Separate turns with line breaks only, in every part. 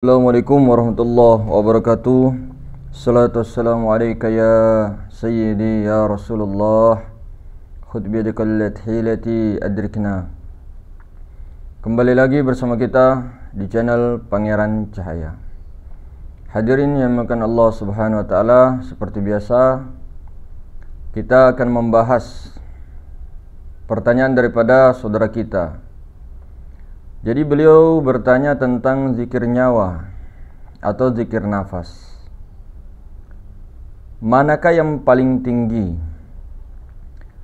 Assalamualaikum warahmatullahi wabarakatuh. Salatu wassalamu alaika ya sayyidi ya Rasulullah. Khudh biyadika hilati adrikna. Kembali lagi bersama kita di channel Pangeran Cahaya. Hadirin yang dimuliakan Allah Subhanahu wa taala, seperti biasa kita akan membahas pertanyaan daripada saudara kita. Jadi beliau bertanya tentang zikir nyawa atau zikir nafas. Manakah yang paling tinggi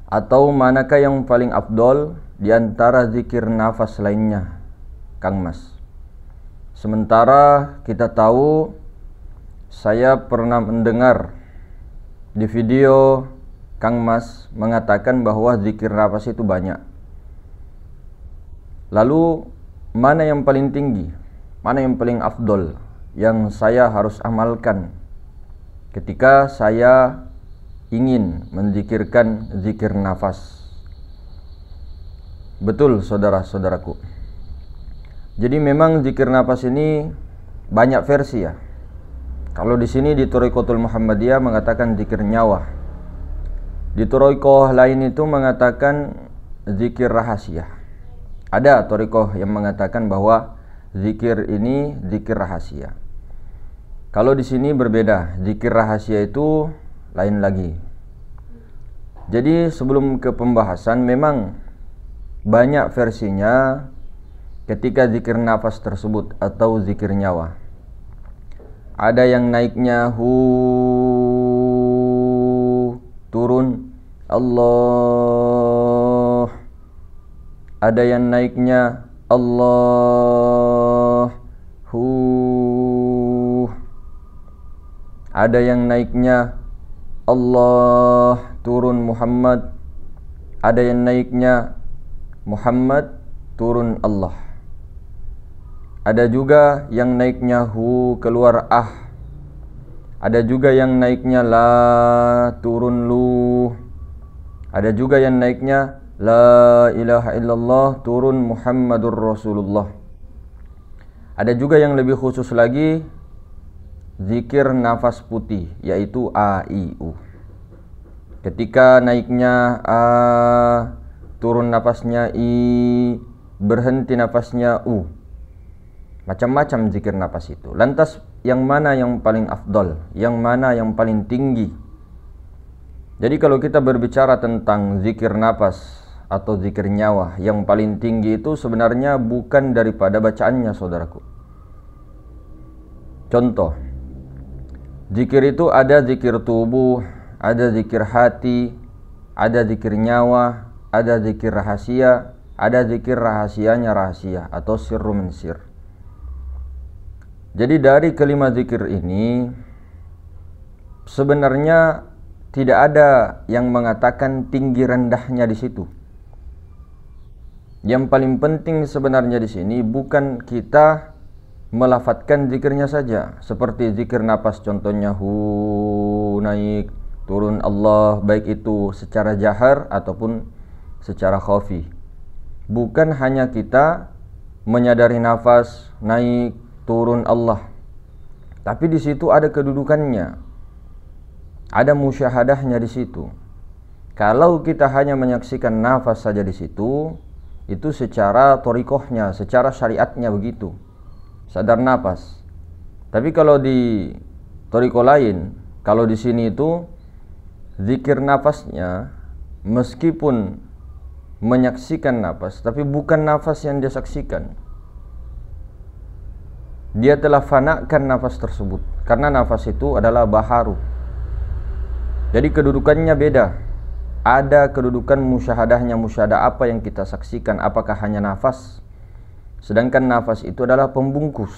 atau manakah yang paling afdol di antara zikir nafas lainnya, Kang Mas? Sementara kita tahu, saya pernah mendengar di video Kang Mas mengatakan bahwa zikir nafas itu banyak. Lalu mana yang paling tinggi, mana yang paling afdol yang saya harus amalkan ketika saya ingin menzikirkan zikir nafas? Betul saudara-saudaraku. Jadi memang zikir nafas ini banyak versi ya. Kalau di sini di Thariqatul Muhammadiyah mengatakan zikir nyawa. Di thariqah lain itu mengatakan zikir rahasia. Ada thariqah yang mengatakan bahwa zikir ini zikir rahasia. Kalau di sini berbeda, zikir rahasia itu lain lagi. Jadi sebelum ke pembahasan, memang banyak versinya ketika zikir nafas tersebut atau zikir nyawa. Ada yang naiknya turun Allah. Ada yang naiknya Allahu. Ada yang naiknya Allah turun Muhammad. Ada yang naiknya Muhammad turun Allah. Ada juga yang naiknya hu keluar ah. Ada juga yang naiknya la turun lu. Ada juga yang naiknya la ilaha illallah turun Muhammadur Rasulullah. Ada juga yang lebih khusus lagi, zikir nafas putih, yaitu a i u. Ketika naiknya a, turun nafasnya i, berhenti nafasnya u. Macam-macam zikir nafas itu. Lantas yang mana yang paling afdal, yang mana yang paling tinggi? Jadi kalau kita berbicara tentang zikir nafas atau zikir nyawa, yang paling tinggi itu sebenarnya bukan daripada bacaannya, saudaraku. Contoh, zikir itu ada zikir tubuh, ada zikir hati, ada zikir nyawa, ada zikir rahasia, ada zikir rahasianya rahasia atau sirru min sir. Jadi dari kelima zikir ini sebenarnya tidak ada yang mengatakan tinggi rendahnya di situ. Yang paling penting sebenarnya di sini bukan kita melafadzkan zikirnya saja, seperti zikir nafas contohnya hu naik turun Allah, baik itu secara jahar ataupun secara khafi. Bukan hanya kita menyadari nafas naik turun Allah, tapi di situ ada kedudukannya, ada musyahadahnya di situ. Kalau kita hanya menyaksikan nafas saja di situ, itu secara thariqahnya, secara syariatnya begitu, sadar nafas. Tapi kalau di thariqah lain, kalau di sini itu zikir nafasnya meskipun menyaksikan nafas, tapi bukan nafas yang dia saksikan. Dia telah fanakan nafas tersebut, karena nafas itu adalah baharu. Jadi kedudukannya beda. Ada kedudukan musyahadahnya, musyahadah apa yang kita saksikan, apakah hanya nafas? Sedangkan nafas itu adalah pembungkus.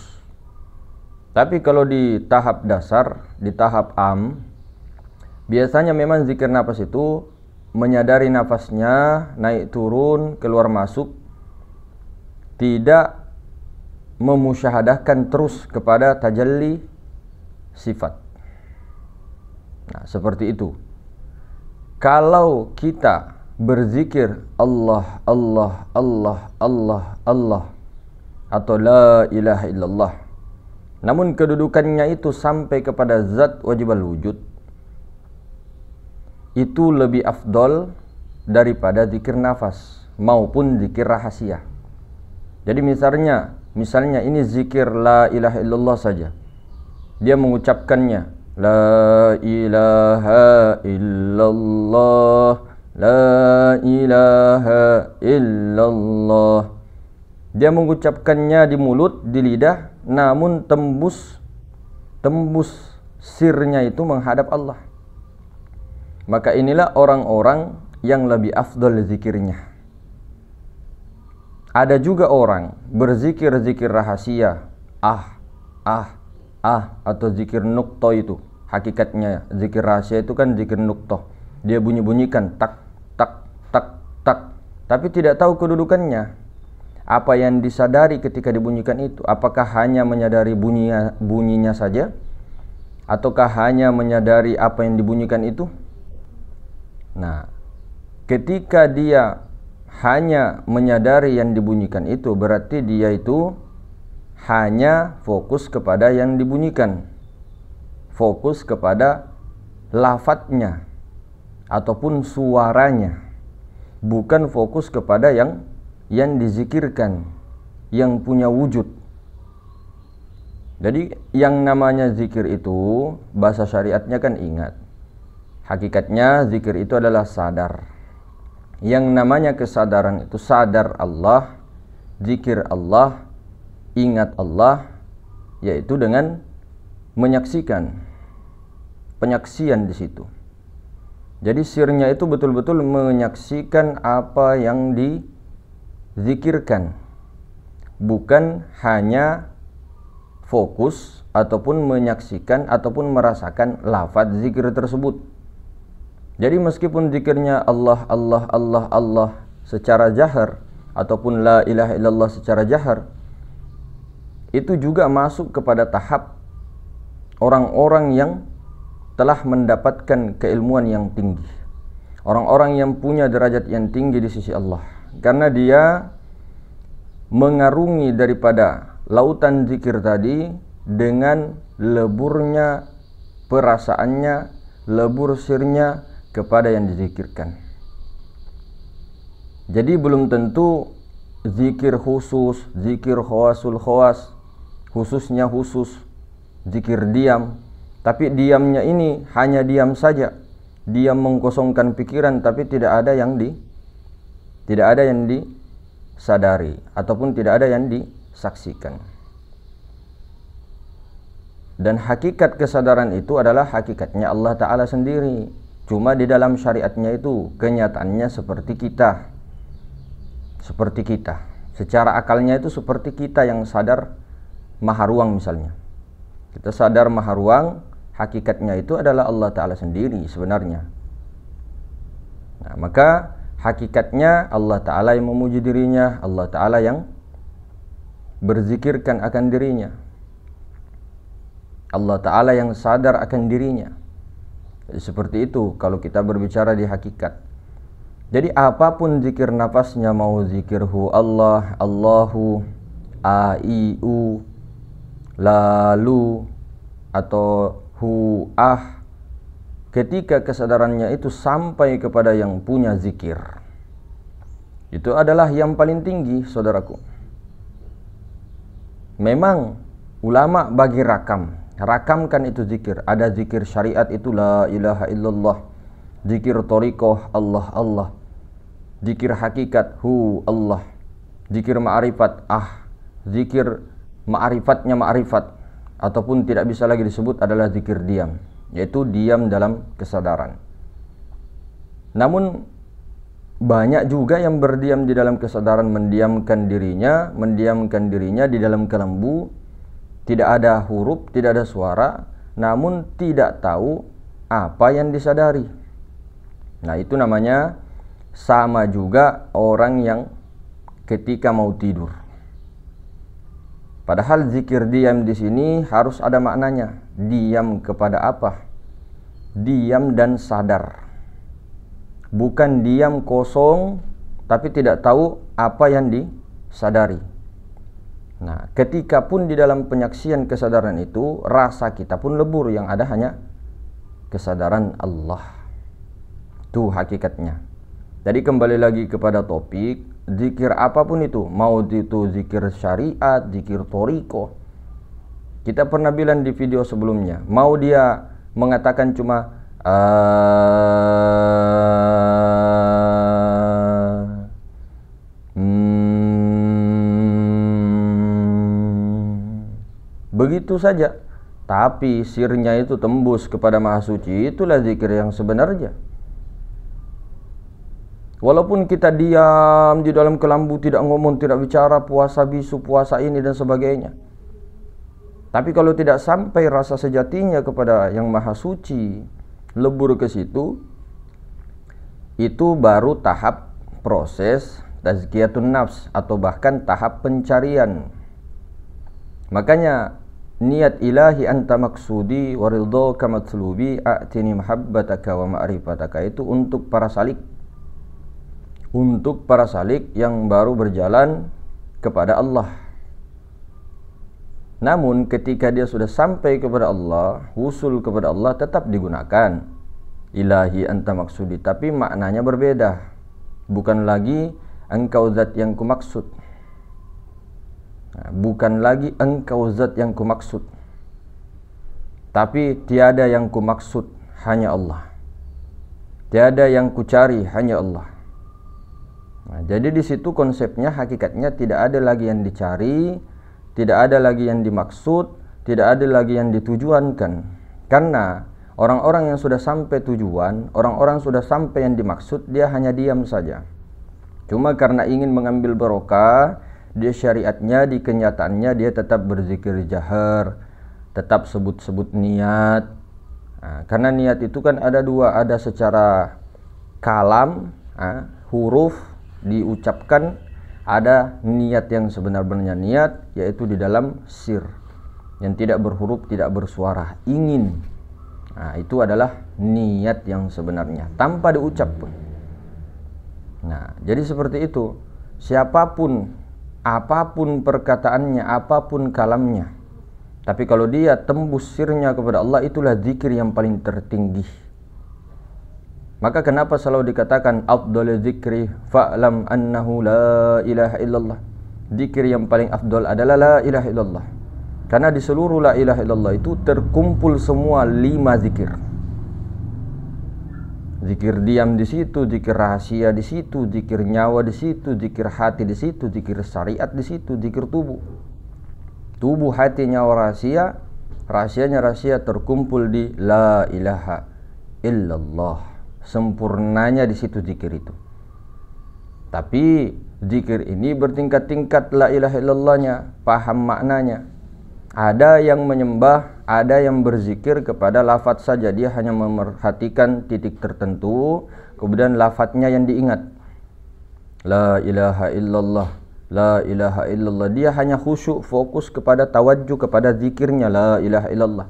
Tapi kalau di tahap dasar, di tahap biasanya memang zikir nafas itu menyadari nafasnya naik turun, keluar masuk, tidak memusyahadahkan terus kepada tajalli sifat. Nah, seperti itu. Kalau kita berzikir Allah, Allah, Allah, Allah, Allah, atau la ilaha illallah, namun kedudukannya itu sampai kepada zat wajibal wujud, itu lebih afdol daripada zikir nafas maupun zikir rahasia. Jadi misalnya ini zikir la ilaha illallah saja, dia mengucapkannya la ilaha illallah, la ilaha illallah. Dia mengucapkannya di mulut, di lidah, namun tembus sirnya itu menghadap Allah. Maka inilah orang-orang yang lebih afdal zikirnya. Ada juga orang berzikir rahasia, atau zikir nukto itu. Hakikatnya zikir rahasia itu kan zikir nukto. Dia bunyi-bunyikan tak tak tak tak, tapi tidak tahu kedudukannya. Apa yang disadari ketika dibunyikan itu? Apakah hanya menyadari bunyinya saja? Ataukah hanya menyadari apa yang dibunyikan itu? Nah, ketika dia hanya menyadari yang dibunyikan itu, berarti dia itu hanya fokus kepada yang dibunyikan, fokus kepada lafadznya ataupun suaranya, bukan fokus kepada yang dizikirkan, yang punya wujud. Jadi yang namanya zikir itu, bahasa syariatnya kan ingat. Hakikatnya zikir itu adalah sadar. Yang namanya kesadaran itu sadar Allah, zikir Allah, ingat Allah, yaitu dengan menyaksikan, penyaksian di situ. Jadi sirnya itu betul-betul menyaksikan apa yang dizikirkan, bukan hanya fokus ataupun menyaksikan ataupun merasakan lafaz zikir tersebut. Jadi meskipun zikirnya Allah Allah Allah Allah secara jahar ataupun la ilaha illallah secara jahar, itu juga masuk kepada tahap orang-orang yang telah mendapatkan keilmuan yang tinggi, orang-orang yang punya derajat yang tinggi di sisi Allah, karena dia mengarungi daripada lautan zikir tadi dengan leburnya perasaannya, lebur sirnya kepada yang dizikirkan. Jadi belum tentu zikir khusus, zikir khawasul khawas, khususnya khusus, zikir diam, tapi diamnya ini hanya diam saja, diam mengkosongkan pikiran, tapi tidak ada yang disadari ataupun tidak ada yang disaksikan. Dan hakikat kesadaran itu adalah hakikatnya Allah Ta'ala sendiri. Cuma di dalam syariatnya itu kenyataannya seperti kita. Secara akalnya itu seperti kita yang sadar maha ruang misalnya. Kita sadar maha ruang, hakikatnya itu adalah Allah Ta'ala sendiri sebenarnya. Nah, maka hakikatnya Allah Ta'ala yang memuji dirinya, Allah Ta'ala yang berzikirkan akan dirinya, Allah Ta'ala yang sadar akan dirinya. Jadi seperti itu kalau kita berbicara di hakikat. Jadi apapun zikir nafasnya, mau zikirhu Allah, Allahu, A-I-U, lalu, atau hu, ketika kesadarannya itu sampai kepada yang punya zikir, itu adalah yang paling tinggi, saudaraku. Memang ulama bagi rakamkan itu zikir. Ada zikir syariat itu la ilaha illallah, zikir thariqah Allah Allah, zikir hakikat hu Allah, zikir ma'rifat zikir ma'rifatnya ma'rifat, ataupun tidak bisa lagi disebut adalah zikir diam, yaitu diam dalam kesadaran. Namun banyak juga yang berdiam di dalam kesadaran, mendiamkan dirinya di dalam kelambu. Tidak ada huruf, tidak ada suara, namun tidak tahu apa yang disadari. Nah, itu namanya sama juga orang yang ketika mau tidur. Padahal zikir diam di sini harus ada maknanya. Diam kepada apa? Diam dan sadar. Bukan diam kosong tapi tidak tahu apa yang disadari. Nah, ketika pun di dalam penyaksian kesadaran itu, rasa kita pun lebur, yang ada hanya kesadaran Allah. Itu hakikatnya. Jadi kembali lagi kepada topik, zikir apapun itu, mau itu zikir syariat, zikir toriko. Kita pernah bilang di video sebelumnya, mau dia mengatakan cuma begitu saja, tapi sirnya itu tembus kepada Maha Suci, itulah zikir yang sebenarnya. Walaupun kita diam di dalam kelambu, tidak ngomong, tidak bicara, puasa bisu, puasa ini dan sebagainya, tapi kalau tidak sampai rasa sejatinya kepada yang Maha Suci, lebur ke situ, itu baru tahap proses tazkiyatun nafs, atau bahkan tahap pencarian. Makanya niat ilahi anta maksudi wa ridhaka matlubi a'tini mahabbataka wa ma'rifataka itu untuk para salik. Untuk para salik yang baru berjalan kepada Allah. Namun ketika dia sudah sampai kepada Allah, wusul kepada Allah, tetap digunakan ilahi anta maksudi, tapi maknanya berbeda. Bukan lagi engkau zat yang kumaksud. Bukan lagi engkau zat yang kumaksud, tapi tiada yang kumaksud, hanya Allah. Tiada yang kucari, hanya Allah. Nah, jadi di situ konsepnya, hakikatnya tidak ada lagi yang dicari, tidak ada lagi yang dimaksud, tidak ada lagi yang ditujuankan. Karena orang-orang yang sudah sampai tujuan, orang-orang sudah sampai yang dimaksud, dia hanya diam saja. Cuma karena ingin mengambil barokah, dia syariatnya, di kenyataannya dia tetap berzikir jahar, tetap sebut-sebut niat. Nah, karena niat itu kan ada dua, ada secara kalam, huruf diucapkan, ada niat yang sebenar-benarnya niat, yaitu di dalam sir, yang tidak berhuruf, tidak bersuara, ingin. Nah, itu adalah niat yang sebenarnya, tanpa diucap pun. Nah, jadi seperti itu. Siapapun, apapun perkataannya, apapun kalamnya, tapi kalau dia tembus sirnya kepada Allah, itulah zikir yang paling tertinggi. Maka kenapa selalu dikatakan afdal zikri fa'lam annahu la ilaha illallah. Zikir yang paling afdal adalah la ilaha illallah. Karena di seluruh la ilaha illallah itu terkumpul semua 5 zikir. Zikir diam di situ, zikir rahasia di situ, zikir nyawa di situ, zikir hati di situ, zikir syariat di situ, zikir tubuh. Tubuh, hati, nyawa, rahasia, rahasianya rahasia terkumpul di la ilaha illallah. Sempurnanya di situ zikir itu. Tapi zikir ini bertingkat-tingkat la ilaha illallahnya, paham maknanya. Ada yang menyembah, ada yang berzikir kepada lafaz saja, dia hanya memerhatikan titik tertentu, kemudian lafaznya yang diingat. La ilaha illallah, la ilaha illallah. Dia hanya khusyuk, fokus kepada tawajjuh kepada zikirnya la ilaha illallah.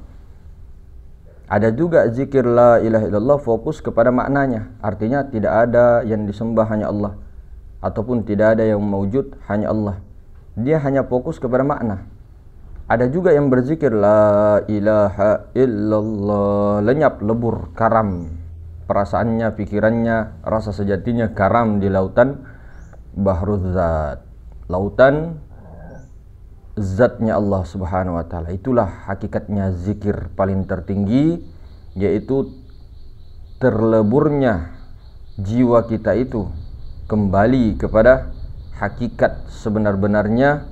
Ada juga zikir la ilaha illallah fokus kepada maknanya, artinya tidak ada yang disembah, hanya Allah, ataupun tidak ada yang mewujud, hanya Allah. Dia hanya fokus kepada makna. Ada juga yang berzikir la ilaha illallah, lenyap, lebur, karam perasaannya, pikirannya, rasa sejatinya karam di lautan bahruz zat, lautan zatnya Allah subhanahu wa ta'ala. Itulah hakikatnya zikir paling tertinggi, yaitu terleburnya jiwa kita itu kembali kepada hakikat sebenar-benarnya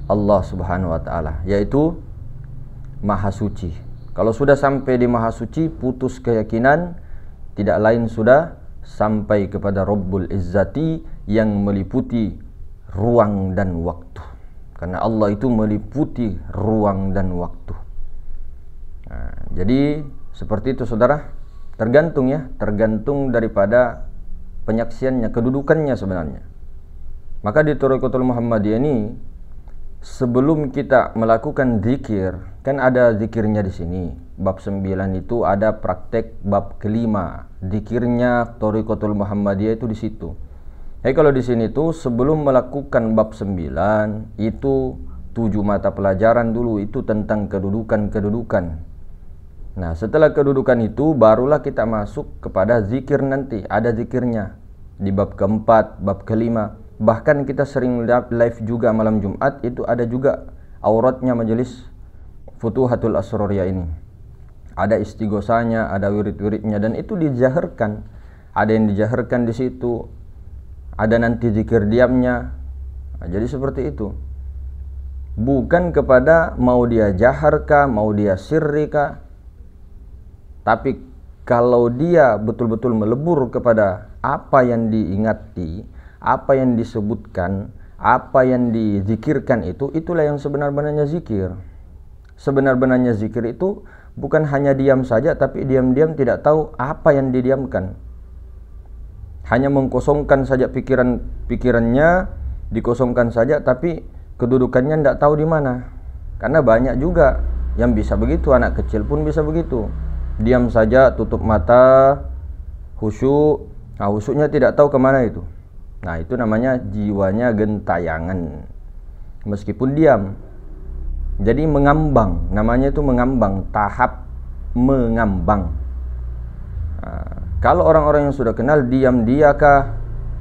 Allah subhanahu wa ta'ala, yaitu Maha Suci. Kalau sudah sampai di Maha Suci, putus keyakinan, tidak lain sudah sampai kepada Rabbul Izzati yang meliputi ruang dan waktu. Karena Allah itu meliputi ruang dan waktu. Nah, jadi seperti itu saudara. Tergantung ya, tergantung daripada penyaksiannya, kedudukannya sebenarnya. Maka di Thariqatul Muhammadiyah ini, sebelum kita melakukan zikir, kan ada zikirnya di sini. Bab 9 itu ada praktek bab kelima. Zikirnya Thariqatul Muhammadiyah itu di situ. Kalau di sini tuh sebelum melakukan bab 9 itu 7 mata pelajaran dulu itu tentang kedudukan-kedudukan. Nah, setelah kedudukan itu barulah kita masuk kepada zikir nanti. Ada zikirnya di bab keempat, bab kelima. Bahkan kita sering live juga malam Jumat, itu ada juga auratnya majelis Futuhatul Asroriyah ini. Ada istighosanya, ada wirid-wiridnya, dan itu dijaharkan. Ada yang dijaharkan di situ. Ada nanti zikir diamnya. Nah, jadi seperti itu. Bukan kepada mau dia jahar kah, mau dia sirri kah. Tapi kalau dia betul-betul melebur kepada apa yang diingati, apa yang disebutkan, apa yang dizikirkan itu, itulah yang sebenar-benarnya zikir. Sebenar-benarnya zikir itu bukan hanya diam saja, tapi diam-diam tidak tahu apa yang didiamkan. Hanya mengkosongkan saja pikirannya, dikosongkan saja, tapi kedudukannya tidak tahu di mana. Karena banyak juga yang bisa begitu, anak kecil pun bisa begitu. Diam saja, tutup mata, khusyuk. Nah, khusyuknya tidak tahu kemana itu. Nah, itu namanya jiwanya gentayangan. Meskipun diam. Jadi mengambang, namanya itu mengambang, tahap mengambang. Nah, kalau orang-orang yang sudah kenal diam dia kah,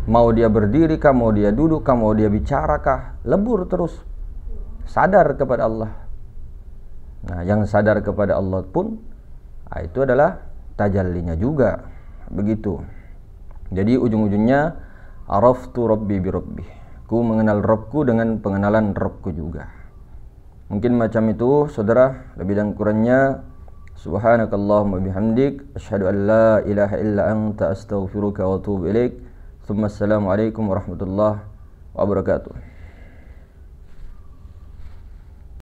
mau dia berdiri kah, mau dia duduk kah, mau dia bicara kah, lebur terus, sadar kepada Allah. Nah, yang sadar kepada Allah pun itu adalah tajallinya juga, begitu. Jadi ujung-ujungnya araftu rabbi bi rabbi, ku mengenal Rabbku dengan pengenalan Rabbku juga. Mungkin macam itu saudara, lebih dan kurangnya subhanakallahumma bihamdik asyhadu an la ilaha illa anta astaghfiruka wa atubu ilaik. Assalamualaikum warahmatullahi wabarakatuh.